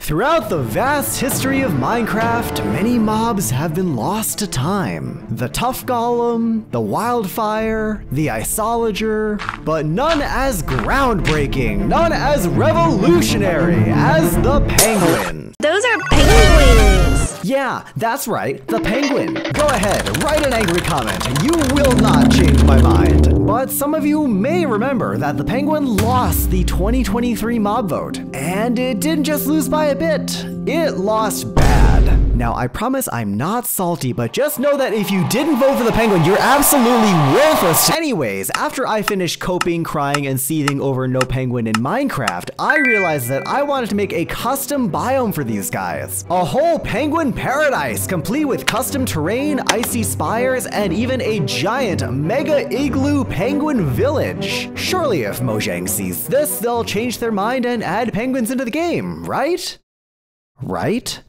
Throughout the vast history of Minecraft, many mobs have been lost to time. The tough golem, the wildfire, the isolager, but none as groundbreaking, none as revolutionary as the penguin. Those are penguins! Yeah, that's right, the penguin. Go ahead, write an angry comment. You will not change my mind. But some of you may remember that the penguin lost the 2023 mob vote. And it didn't just lose by a bit, it lost bad. Now, I promise I'm not salty, but just know that if you didn't vote for the penguin, you're absolutely worthless. Anyways, after I finished coping, crying, and seething over no penguin in Minecraft, I realized that I wanted to make a custom biome for these guys. A whole penguin paradise, complete with custom terrain, icy spires, and even a giant mega igloo penguin village. Surely if Mojang sees this, they'll change their mind and add penguins into the game, right? Right?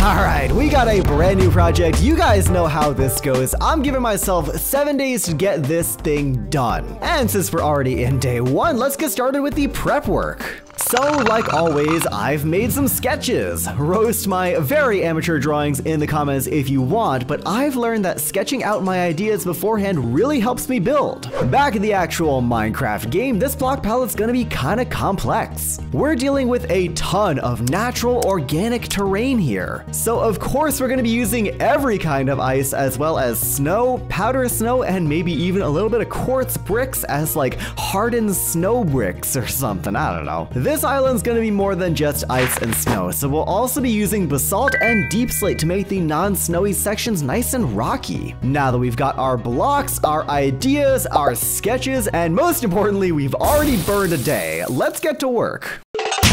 Alright, we got a brand new project. You guys know how this goes. I'm giving myself 7 days to get this thing done. And since we're already in day 1, let's get started with the prep work. So, like always, I've made some sketches. Roast my very amateur drawings in the comments if you want, but I've learned that sketching out my ideas beforehand really helps me build. Back in the actual Minecraft game, this block palette's gonna be kinda complex. We're dealing with a ton of natural organic terrain here. So of course we're gonna be using every kind of ice as well as snow, powder snow, and maybe even a little bit of quartz bricks as like hardened snow bricks or something, I don't know. This island's gonna be more than just ice and snow, so we'll also be using basalt and deep slate to make the non-snowy sections nice and rocky. Now that we've got our blocks, our ideas, our sketches, and most importantly, we've already burned a day, let's get to work.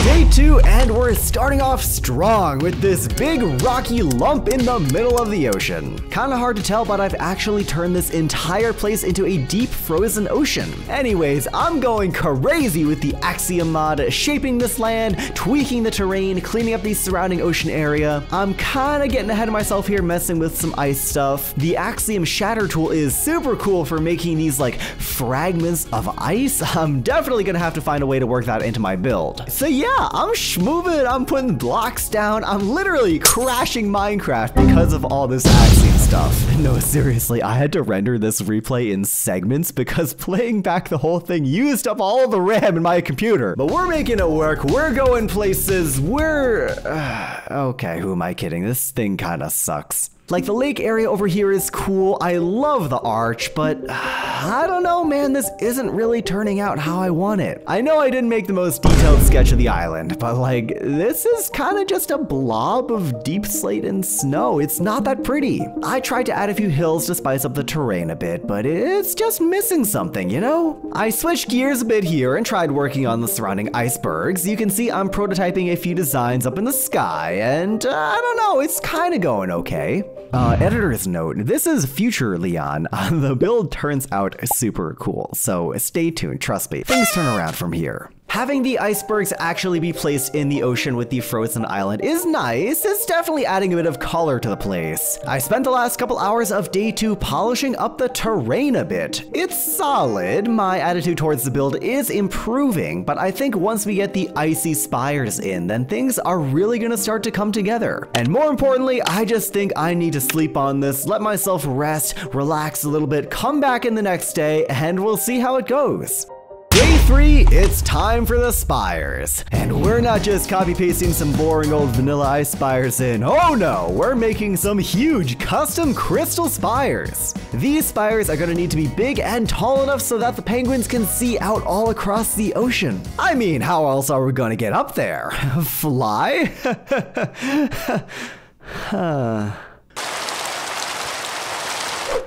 Day 2, and we're starting off strong with this big rocky lump in the middle of the ocean. Kinda hard to tell, but I've actually turned this entire place into a deep frozen ocean. Anyways, I'm going crazy with the Axiom mod, shaping this land, tweaking the terrain, cleaning up the surrounding ocean area. I'm kinda getting ahead of myself here, messing with some ice stuff. The Axiom shatter tool is super cool for making these like fragments of ice. I'm definitely gonna have to find a way to work that into my build. So yeah, I'm schmoving, I'm putting blocks down, I'm literally crashing Minecraft because of all this Axiom stuff. No, seriously, I had to render this replay in segments because playing back the whole thing used up all of the RAM in my computer. But we're making it work, we're going places, okay, who am I kidding? This thing kinda sucks. Like, the lake area over here is cool, I love the arch, but I don't know, man, this isn't really turning out how I want it. I know I didn't make the most detailed sketch of the island, but like, this is kind of just a blob of deep slate and snow. It's not that pretty. I tried to add a few hills to spice up the terrain a bit, but it's just missing something, you know? I switched gears a bit here and tried working on the surrounding icebergs. You can see I'm prototyping a few designs up in the sky, and I don't know, it's kind of going okay. Editor's note, this is future Leon. The build turns out super cool, so stay tuned, trust me, things turn around from here. Having the icebergs actually be placed in the ocean with the frozen island is nice. It's definitely adding a bit of color to the place. I spent the last couple hours of day 2 polishing up the terrain a bit. It's solid. My attitude towards the build is improving, but I think once we get the Icy Spires in, then things are really gonna start to come together. And more importantly, I just think I need to sleep on this, let myself rest, relax a little bit, come back in the next day, and we'll see how it goes. Day 3, it's time for the spires. And we're not just copy-pasting some boring old vanilla ice spires in. Oh no, we're making some huge custom crystal spires. These spires are gonna need to be big and tall enough so that the penguins can see out all across the ocean. I mean, how else are we gonna get up there? Fly?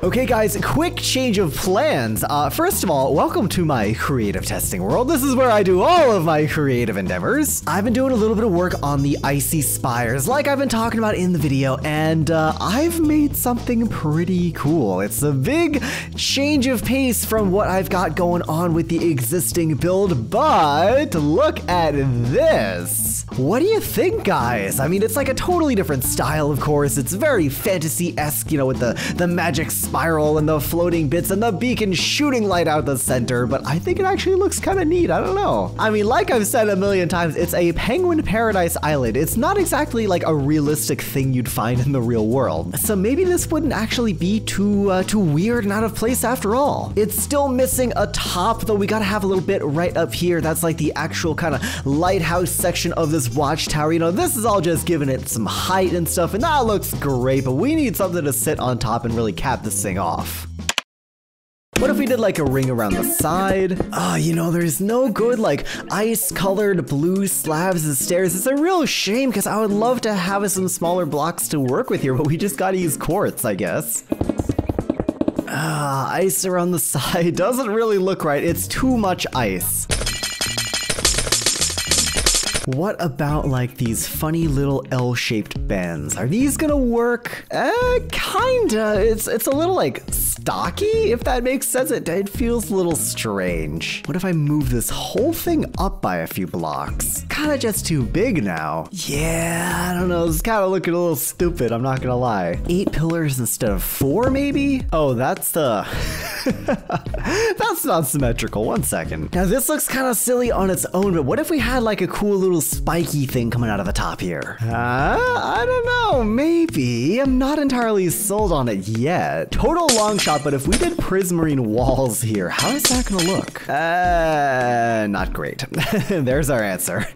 Okay guys, quick change of plans. First of all, welcome to my creative testing world. This is where I do all of my creative endeavors. I've been doing a little bit of work on the Icy Spires, like I've been talking about in the video, and I've made something pretty cool. It's a big change of pace from what I've got going on with the existing build, but look at this. What do you think, guys? I mean, it's like a totally different style, of course. It's very fantasy-esque, you know, with the magic spells spiral and the floating bits and the beacon shooting light out the center, but I think it actually looks kind of neat. I don't know. I mean, like I've said a million times, it's a penguin paradise island. It's not exactly like a realistic thing you'd find in the real world. So maybe this wouldn't actually be too weird and out of place after all. It's still missing a top, though. We gotta have a little bit right up here. That's like the actual kind of lighthouse section of this watchtower. You know, this is all just giving it some height and stuff, and that looks great, but we need something to sit on top and really cap this thing off. What if we did like a ring around the side? Oh, you know, there's no good like ice-colored blue slabs and stairs. It's a real shame because I would love to have some smaller blocks to work with here, but we just gotta use quartz, I guess. Ice around the side doesn't really look right. It's too much ice. What about like these funny little L-shaped bends? Are these gonna work? Kinda. It's a little like stocky, if that makes sense. It feels a little strange. What if I move this whole thing up by a few blocks? Kinda just too big now. Yeah, I don't know. This is kinda looking a little stupid, I'm not gonna lie. 8 pillars instead of 4, maybe? Oh, that's the... That's not symmetrical. One second. Now this looks kind of silly on its own, but what if we had like a cool little spiky thing coming out of the top here? I don't know, maybe. I'm not entirely sold on it yet. Total long shot, but if we did prismarine walls here, how is that gonna look? Not great. There's our answer.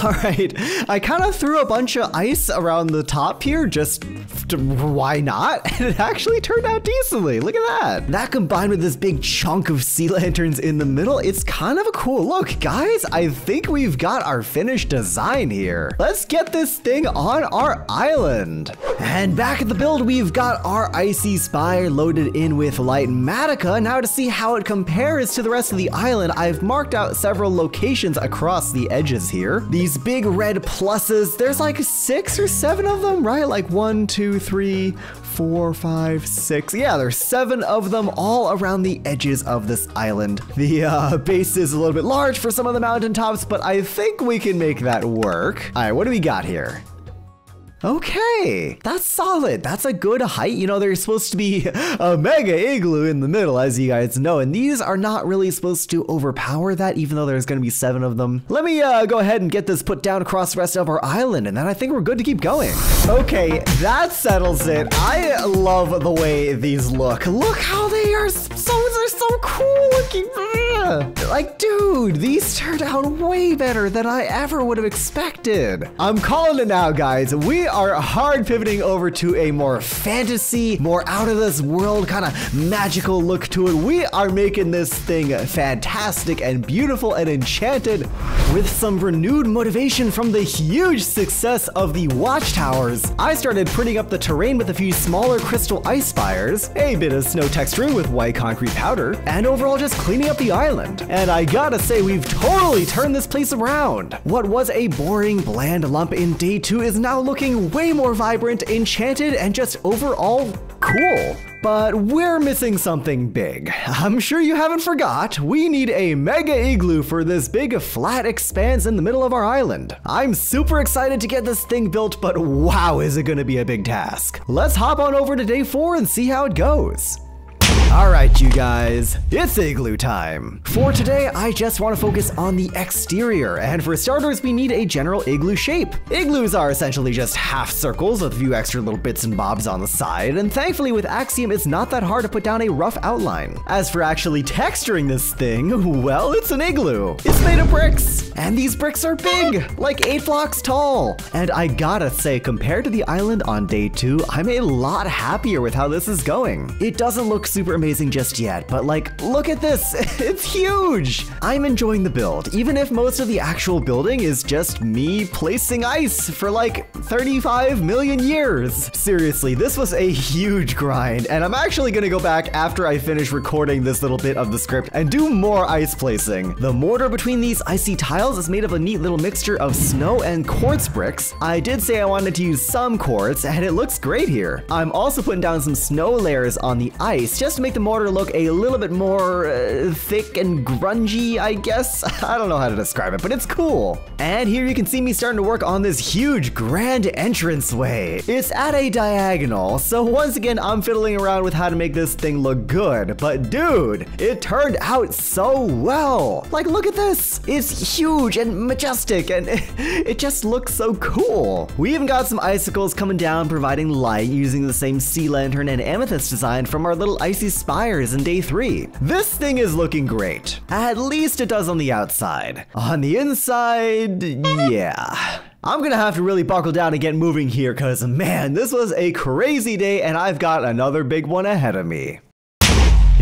Alright, I kind of threw a bunch of ice around the top here, just why not? And it actually turned out decently. Look at that. That combined with this big chunk of sea lanterns in the middle, it's kind of a cool look. Guys, I think we've got our finished design here. Let's get this thing on our island. And back at the build, we've got our Icy Spire loaded in with light matica. Now to see how it compares to the rest of the island, I've marked out several locations across the edges here. These big red pluses, there's like 6 or 7 of them, right? Like 1, 2, 3, 4, 5, 6. Yeah, there's 7 of them all around the edges of this island. The base is a little bit large for some of the mountaintops, but I think we can make that work. All right, what do we got here? Okay, that's solid. That's a good height. You know, there's supposed to be a mega igloo in the middle, as you guys know, and these are not really supposed to overpower that, even though there's going to be 7 of them. Let me go ahead and get this put down across the rest of our island, and then I think we're good to keep going. Okay, that settles it. I love the way these look. Look how they are they're so cool looking. Like, dude, these turned out way better than I ever would have expected. I'm calling it now, guys. We are hard pivoting over to a more fantasy, more out of this world kind of magical look to it. We are making this thing fantastic and beautiful and enchanted with some renewed motivation from the huge success of the watchtowers. I started printing up the terrain with a few smaller crystal ice spires, a bit of snow texturing with white concrete powder, and overall just cleaning up the island. And I gotta say, we've totally turned this place around. What was a boring, bland lump in day 2 is now looking way more vibrant, enchanted, and just overall cool. But we're missing something big. I'm sure you haven't forgot. We need a mega igloo for this big flat expanse in the middle of our island. I'm super excited to get this thing built, but wow, is it gonna be a big task. Let's hop on over to day 4 and see how it goes. Alright, you guys, it's igloo time. For today, I just want to focus on the exterior, and for starters, we need a general igloo shape. Igloos are essentially just half circles with a few extra little bits and bobs on the side, and thankfully with Axiom, it's not that hard to put down a rough outline. As for actually texturing this thing, well, it's an igloo. It's made of bricks, and these bricks are big, like 8 blocks tall. And I gotta say, compared to the island on day 2, I'm a lot happier with how this is going. It doesn't look super amazing just yet, but like, look at this, it's huge! I'm enjoying the build, even if most of the actual building is just me placing ice for like 35 million years. Seriously, this was a huge grind, and I'm actually gonna go back after I finish recording this little bit of the script and do more ice placing. The mortar between these icy tiles is made of a neat little mixture of snow and quartz bricks. I did say I wanted to use some quartz, and it looks great here. I'm also putting down some snow layers on the ice, just to make the mortar look a little bit more thick and grungy, I guess. I don't know how to describe it, but it's cool. And here you can see me starting to work on this huge grand entranceway. It's at a diagonal, so once again, I'm fiddling around with how to make this thing look good. But dude, it turned out so well. Like, look at this. It's huge and majestic, and it just looks so cool. We even got some icicles coming down, providing light using the same sea lantern and amethyst design from our little Icy Spires in day 3. This thing is looking great. At least it does on the outside. On the inside, yeah. I'm gonna have to really buckle down and get moving here, cause man, this was a crazy day and I've got another big one ahead of me.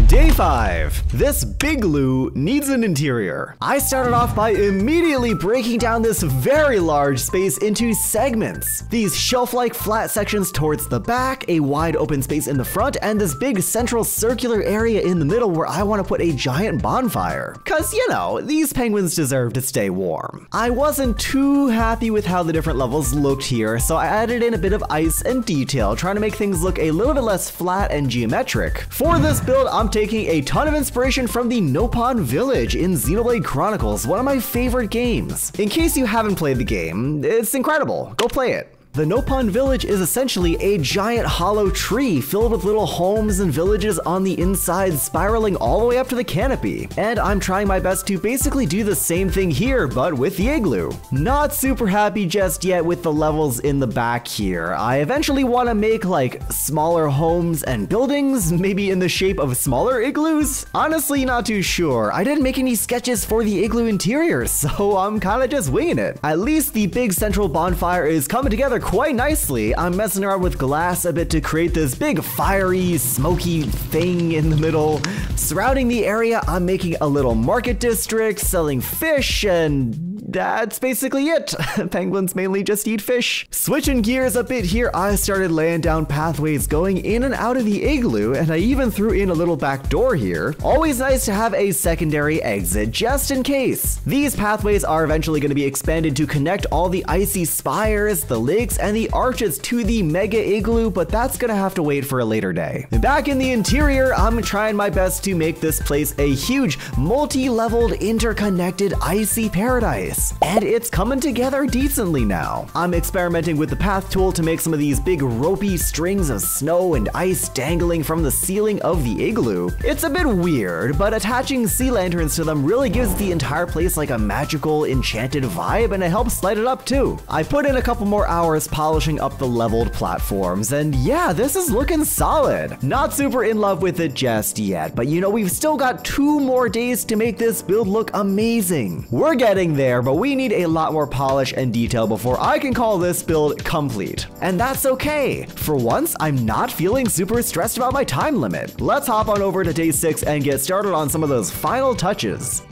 Day 5. This IGLOO needs an interior. I started off by immediately breaking down this very large space into segments. These shelf-like flat sections towards the back, a wide open space in the front, and this big central circular area in the middle where I want to put a giant bonfire. Cause you know, these penguins deserve to stay warm. I wasn't too happy with how the different levels looked here, so I added in a bit of ice and detail, trying to make things look a little bit less flat and geometric. For this build, I'm taking a ton of inspiration from the Nopon Village in Xenoblade Chronicles, one of my favorite games. In case you haven't played the game, it's incredible. Go play it. The Nopon Village is essentially a giant hollow tree filled with little homes and villages on the inside, spiraling all the way up to the canopy. And I'm trying my best to basically do the same thing here, but with the igloo. Not super happy just yet with the levels in the back here. I eventually want to make like smaller homes and buildings, maybe in the shape of smaller igloos? Honestly, not too sure. I didn't make any sketches for the igloo interior, so I'm kind of just winging it. At least the big central bonfire is coming together quite nicely. I'm messing around with glass a bit to create this big fiery, smoky thing in the middle. Surrounding the area, I'm making a little market district, selling fish, and that's basically it. Penguins mainly just eat fish. Switching gears a bit here, I started laying down pathways going in and out of the igloo, and I even threw in a little back door here. Always nice to have a secondary exit just in case. These pathways are eventually going to be expanded to connect all the icy spires, the lakes, and the arches to the mega igloo, but that's gonna have to wait for a later day. Back in the interior, I'm trying my best to make this place a huge, multi-leveled, interconnected icy paradise. And it's coming together decently now. I'm experimenting with the path tool to make some of these big ropey strings of snow and ice dangling from the ceiling of the igloo. It's a bit weird, but attaching sea lanterns to them really gives the entire place like a magical, enchanted vibe, and it helps light it up too. I put in a couple more hours polishing up the leveled platforms, and yeah, this is looking solid. Not super in love with it just yet, but you know, we've still got 2 more days to make this build look amazing. We're getting there, but we need a lot more polish and detail before I can call this build complete. And that's okay. For once, I'm not feeling super stressed about my time limit. Let's hop on over to day 6 and get started on some of those final touches.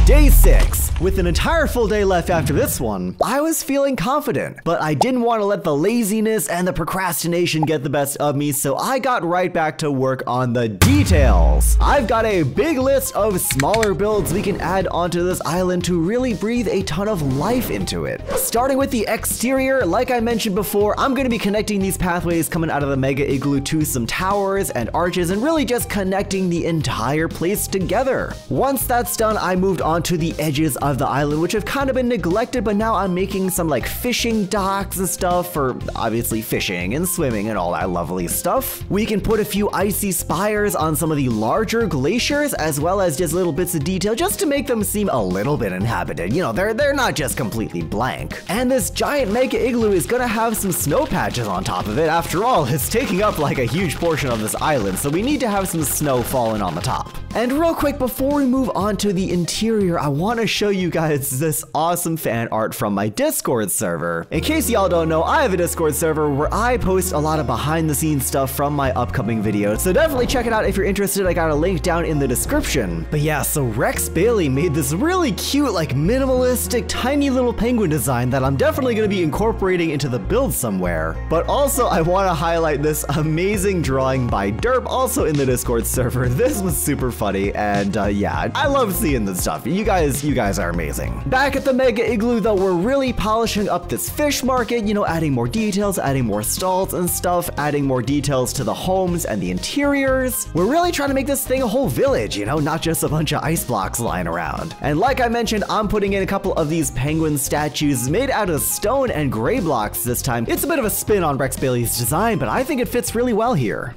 Day 6. With an entire full day left after this one, I was feeling confident, but I didn't want to let the laziness and the procrastination get the best of me, so I got right back to work on the details. I've got a big list of smaller builds we can add onto this island to really breathe a ton of life into it. Starting with the exterior, like I mentioned before, I'm going to be connecting these pathways coming out of the mega igloo to some towers and arches and really just connecting the entire place together. Once that's done, I moved on to the edges of the island, which have kind of been neglected, but now I'm making some like fishing docks and stuff for obviously fishing and swimming and all that lovely stuff. We can put a few icy spires on some of the larger glaciers, as well as just little bits of detail just to make them seem a little bit inhabited. You know, they're not just completely blank. And this giant mega igloo is gonna have some snow patches on top of it. After all, it's taking up like a huge portion of this island, so we need to have some snow falling on the top. And real quick, before we move on to the interior, I want to show you guys this awesome fan art from my Discord server. In case y'all don't know, I have a Discord server where I post a lot of behind the scenes stuff from my upcoming videos, so definitely check it out if you're interested. I got a link down in the description. But yeah, so Rex Bailey made this really cute, like minimalistic, tiny little penguin design that I'm definitely going to be incorporating into the build somewhere. But also, I want to highlight this amazing drawing by Derp, also in the Discord server. This was super funny, and yeah, I love seeing this stuff. You guys are amazing. Back at the Mega Igloo though, we're really polishing up this fish market, you know, adding more details, adding more stalls and stuff, adding more details to the homes and the interiors. We're really trying to make this thing a whole village, you know, not just a bunch of ice blocks lying around. And like I mentioned, I'm putting in a couple of these penguin statues made out of stone and gray blocks this time. It's a bit of a spin on Rex Bailey's design, but I think it fits really well here.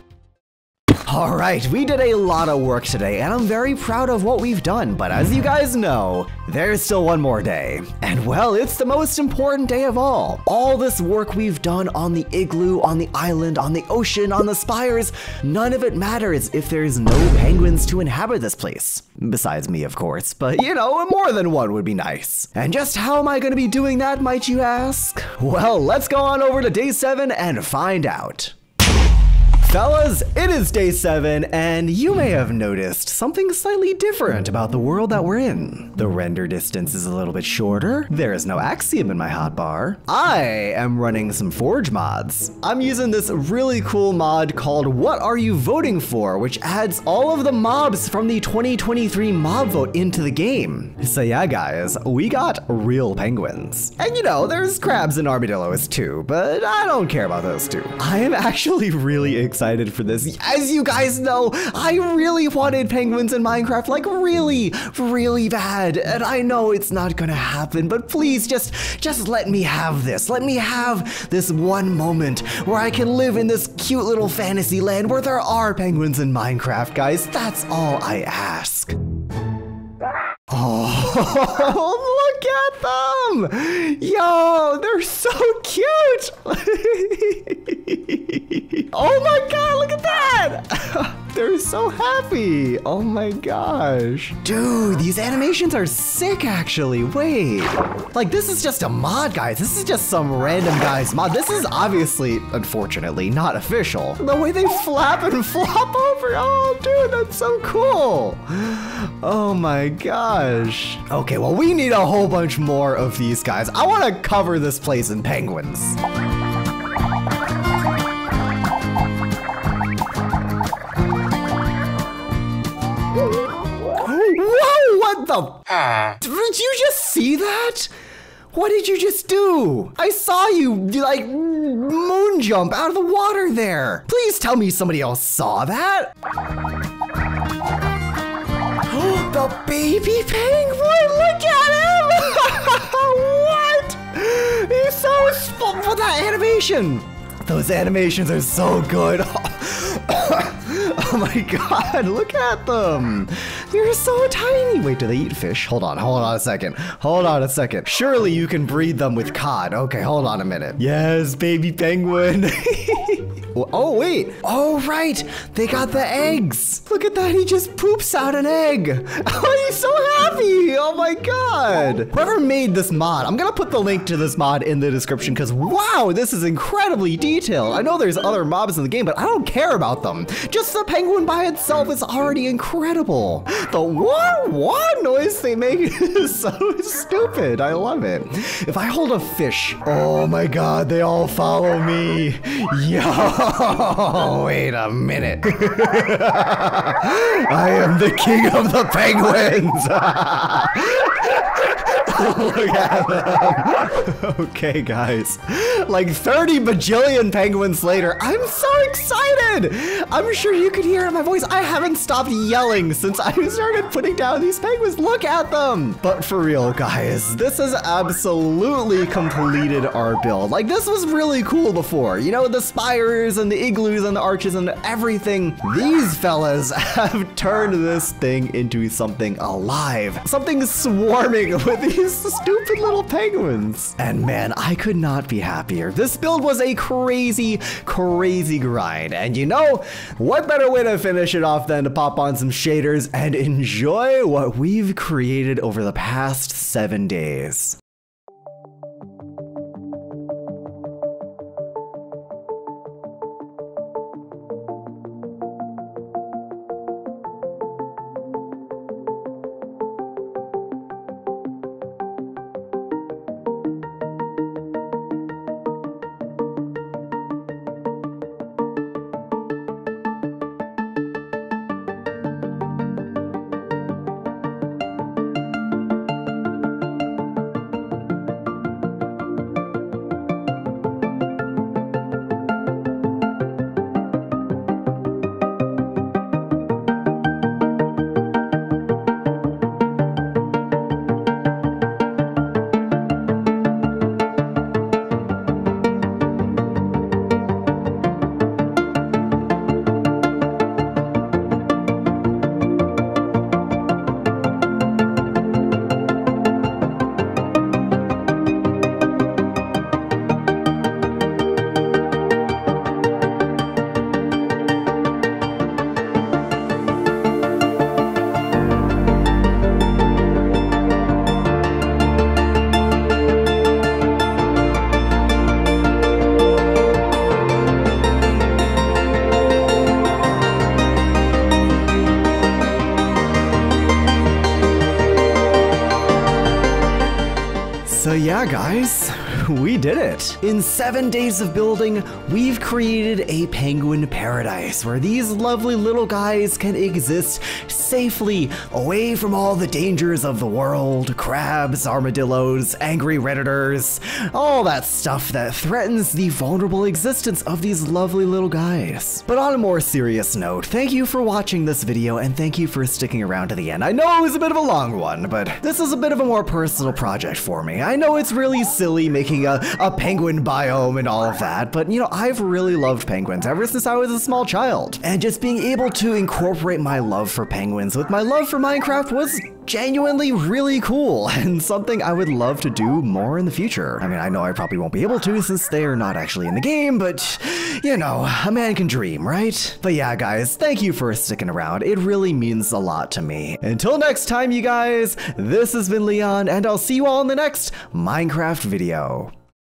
Alright, we did a lot of work today, and I'm very proud of what we've done, but as you guys know, there's still one more day. And well, it's the most important day of all. All this work we've done on the igloo, on the island, on the ocean, on the spires, none of it matters if there's no penguins to inhabit this place. Besides me, of course, but you know, more than one would be nice. And just how am I gonna be doing that, might you ask? Well, let's go on over to day 7 and find out. Fellas, it is day 7, and you may have noticed something slightly different about the world that we're in. The render distance is a little bit shorter, there is no axiom in my hotbar. I am running some Forge mods. I'm using this really cool mod called What Are You Voting For, which adds all of the mobs from the 2023 mob vote into the game. So yeah guys, we got real penguins. And you know, there's crabs and armadillos too, but I don't care about those two. I am actually really excited for this. As you guys know, I really wanted penguins in Minecraft, like really bad. And I know it's not gonna happen, but please just let me have this. Let me have this one moment where I can live in this cute little fantasy land where there are penguins in Minecraft, guys. That's all I ask. Oh, look at them! Yo, they're so cute! Oh my god, look at that! They're so happy! Oh my gosh. Dude, these animations are sick actually. Wait. Like, this is just a mod, guys. This is just some random guy's mod. This is obviously, unfortunately, not official. The way they flap and flop over. Oh, dude, that's so cool. Oh my gosh. Okay, well, we need a whole bunch more of these guys. I want to cover this place in penguins. Whoa, what the? Did you just see that? What did you just do? I saw you, like, moon jump out of the water there. Please tell me somebody else saw that. The baby penguin, look at him! What? He's so spun for that animation. Those animations are so good. Oh my god, look at them. They're so tiny. Wait, do they eat fish? Hold on a second. Hold on a second. Surely you can breed them with cod. Okay, hold on a minute. Yes, baby penguin. Oh, wait. Oh, right. They got the eggs. Look at that. He just poops out an egg. Oh, he's so happy. Oh my god. Whoever made this mod, I'm gonna put the link to this mod in the description because wow, this is incredibly detailed. I know there's other mobs in the game, but I don't care about them. Just the penguin by itself is already incredible. The wah noise they make is so stupid. I love it. If I hold a fish, oh my god, they all follow me. Yo, wait a minute. I am the king of the penguins. Look at them. Okay, guys. Like 30 bajillion penguins later, I'm so excited. I'm sure you could hear it in my voice. I haven't stopped yelling since I started putting down these penguins. Look at them. But for real, guys, this has absolutely completed our build. Like, this was really cool before. You know, the spires and the igloos and the arches and everything. These fellas have turned this thing into something alive. Something swarming with these stupid little penguins. And man, I could not be happier. This build was a crazy grind. And you know, what better way to finish it off than to pop on some shaders and enjoy what we've created over the past 7 days. yeah, guys, we did it. In 7 days of building, we've created a penguin paradise where these lovely little guys can exist safely away from all the dangers of the world, crabs, armadillos, angry redditors, all that stuff that threatens the vulnerable existence of these lovely little guys. But on a more serious note, thank you for watching this video and thank you for sticking around to the end. I know it was a bit of a long one, but this is a bit of a more personal project for me. I know it's really silly making a penguin biome and all of that, but you know, I've really loved penguins ever since I was a small child. And just being able to incorporate my love for penguins with my love for Minecraft was genuinely really cool and something I would love to do more in the future. I mean, I know I probably won't be able to since they are not actually in the game, but you know, a man can dream, right? But yeah, guys, thank you for sticking around. It really means a lot to me. Until next time, you guys, this has been Leon, and I'll see you all in the next Minecraft video.